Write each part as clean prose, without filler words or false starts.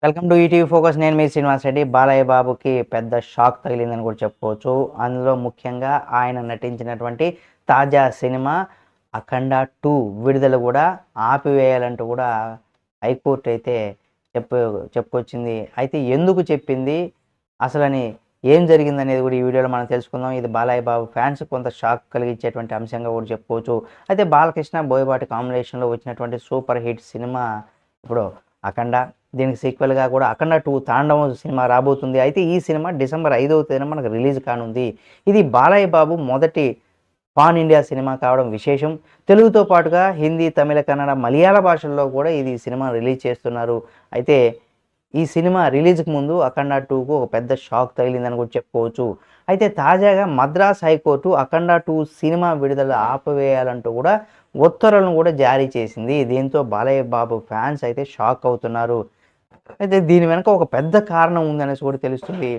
Welcome to ETV focus. నేను మీ శ్రీనివాస్ రెడ్డి. బాలయ్య బాబుకి పెద్ద షాక్ తగిలిందని కూడా చెప్పుకోవచ్చు. అందులో ముఖ్యంగా ఆయన నటించినటువంటి తాజా సినిమా 'అఖండ 2' విడుదల కూడా ఆపివేయాలంటూ కూడా హైకోర్టు అయితే చెప్పు చెప్పుకొచ్చింది. అయితే ఎందుకు చెప్పింది, అసలని ఏం జరిగిందనేది కూడా ఈ వీడియోలో మనం తెలుసుకుందాం. ఇది బాలయ్య బాబు ఫ్యాన్స్ కొంత షాక్ కలిగించేటువంటి అంశంగా కూడా చెప్పుకోవచ్చు. అయితే బాలకృష్ణ, బోయపాటి కాంబినేషన్లో వచ్చినటువంటి సూపర్ హిట్ సినిమా ఇప్పుడు 'అఖండ'. దీనికి సీక్వెల్‌గా కూడా 'అఖండ 2 తాండవం' సినిమా రాబోతుంది. అయితే ఈ సినిమా డిసెంబర్ 5వ తేదీన మనకు రిలీజ్ కానుంది. ఇది బాలయ్య బాబు మొదటి పాన్ ఇండియా సినిమా కావడం విశేషం. తెలుగుతో పాటుగా హిందీ, తమిళ, కన్నడ, మలయాళ భాషల్లో కూడా ఇది సినిమా రిలీజ్ చేస్తున్నారు. అయితే ఈ సినిమా రిలీజ్‌కి ముందు 'అఖండ 2'కు ఒక పెద్ద షాక్ తగిలిందని కూడా చెప్పుకోవచ్చు. అయితే తాజాగా మద్రాస్ హైకోర్టు 'అఖండ 2' సినిమా విడుదల ఆపివేయాలంటూ కూడా ఉత్తర్వులను కూడా జారీ చేసింది. దీంతో బాలయ్య బాబు ఫ్యాన్స్ అయితే షాక్ అవుతున్నారు. అయితే దీని వెనక ఒక పెద్ద కారణం ఉందనేసి కూడా తెలుస్తుంది.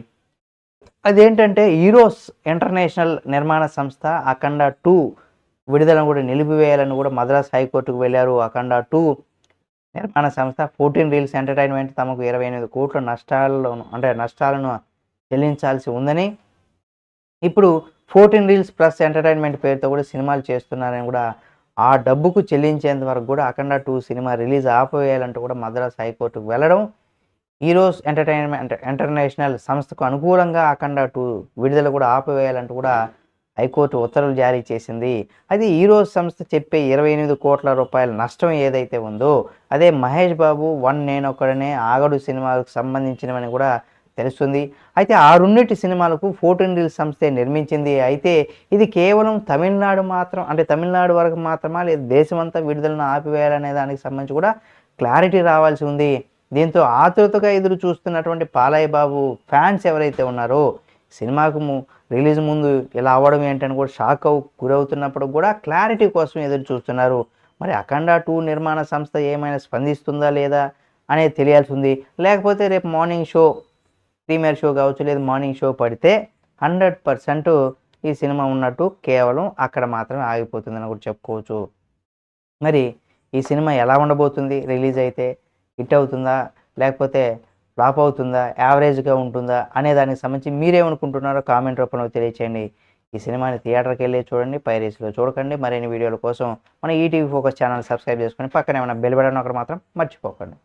అదేంటంటే ఈరోస్ ఇంటర్నేషనల్ నిర్మాణ సంస్థ 'అఖండ 2' విడుదలను కూడా నిలిపివేయాలని కూడా మద్రాస్ హైకోర్టుకు వెళ్లారు. 'అఖండ 2' నిర్మాణ సంస్థ 14 రీల్స్ ఎంటర్టైన్మెంట్ తమకు 28 కోట్ల నష్టాలను చెల్లించాల్సి ఉందని, ఇప్పుడు 14 రీల్స్ ప్లస్ ఎంటర్టైన్మెంట్ పేరుతో కూడా సినిమాలు చేస్తున్నారని కూడా, ఆ డబ్బుకు చెల్లించేంత వరకు కూడా 'అఖండ 2' సినిమా రిలీజ్ ఆపివేయాలంటూ కూడా మద్రాస్ హైకోర్టుకు వెళ్లడం, ఈరోస్ ఎంటర్టైన్మెంట్ ఇంటర్నేషనల్ సంస్థకు అనుకూలంగా 'అఖండ 2' విడుదల కూడా ఆపివేయాలంటూ కూడా హైకోర్టు ఉత్తర్వులు జారీ చేసింది. అయితే ఈరోస్ సంస్థ చెప్పే 28 కోట్ల రూపాయల నష్టం ఏదైతే ఉందో, అదే మహేష్ బాబు 'వన్ నేనొక్కడినే', 'ఆగడు' సినిమాలకు సంబంధించినవని కూడా తెలుస్తుంది. అయితే ఆ రెండిటి సినిమాలకు 14 రీల్స్ సంస్థే నిర్మించింది. అయితే ఇది కేవలం తమిళనాడు వరకు మాత్రమా, లేదా దేశమంతా విడుదలను ఆపివేయాలనే దానికి సంబంధించి కూడా క్లారిటీ రావాల్సి ఉంది. దీంతో ఆతృతగా ఎదురు చూస్తున్నటువంటి బాలయ్య బాబు ఫ్యాన్స్ ఎవరైతే ఉన్నారో, సినిమాకు రిలీజ్ ముందు ఇలా అవ్వడం ఏంటని కూడా గురవుతున్నప్పుడు కూడా క్లారిటీ కోసం ఎదురు చూస్తున్నారు. మరి 'అఖండ 2' నిర్మాణ సంస్థ ఏమైనా స్పందిస్తుందా లేదా అనేది తెలియాల్సి ఉంది. లేకపోతే రేపు మార్నింగ్ షో, ప్రీమియర్ షో కావచ్చు, లేదా మార్నింగ్ షో పడితే 100% ఈ సినిమా ఉన్నట్టు కేవలం అక్కడ మాత్రమే ఆగిపోతుందని కూడా చెప్పుకోవచ్చు. మరి ఈ సినిమా ఎలా ఉండబోతుంది రిలీజ్ అయితే? హిట్ అవుతుందా? లేకపోతే ఫ్లాప్ అవుతుందా? యావరేజ్‌గా ఉంటుందా? అనే దానికి సంబంధించి మీరేమనుకుంటున్నారో కామెంట్ రూపంలో తెలియచేయండి. ఈ సినిమాని థియేటర్‌కెళ్ళి చూడండి. పైరసీలో చూడకండి. మరిన్ని వీడియోల కోసం మన ఈటీవీ ఫోకస్ ఛానల్ సబ్స్క్రైబ్ చేసుకొని పక్కనే ఉన్న బెల్ బటన్ నొక్కడం మాత్రం మర్చిపోకండి.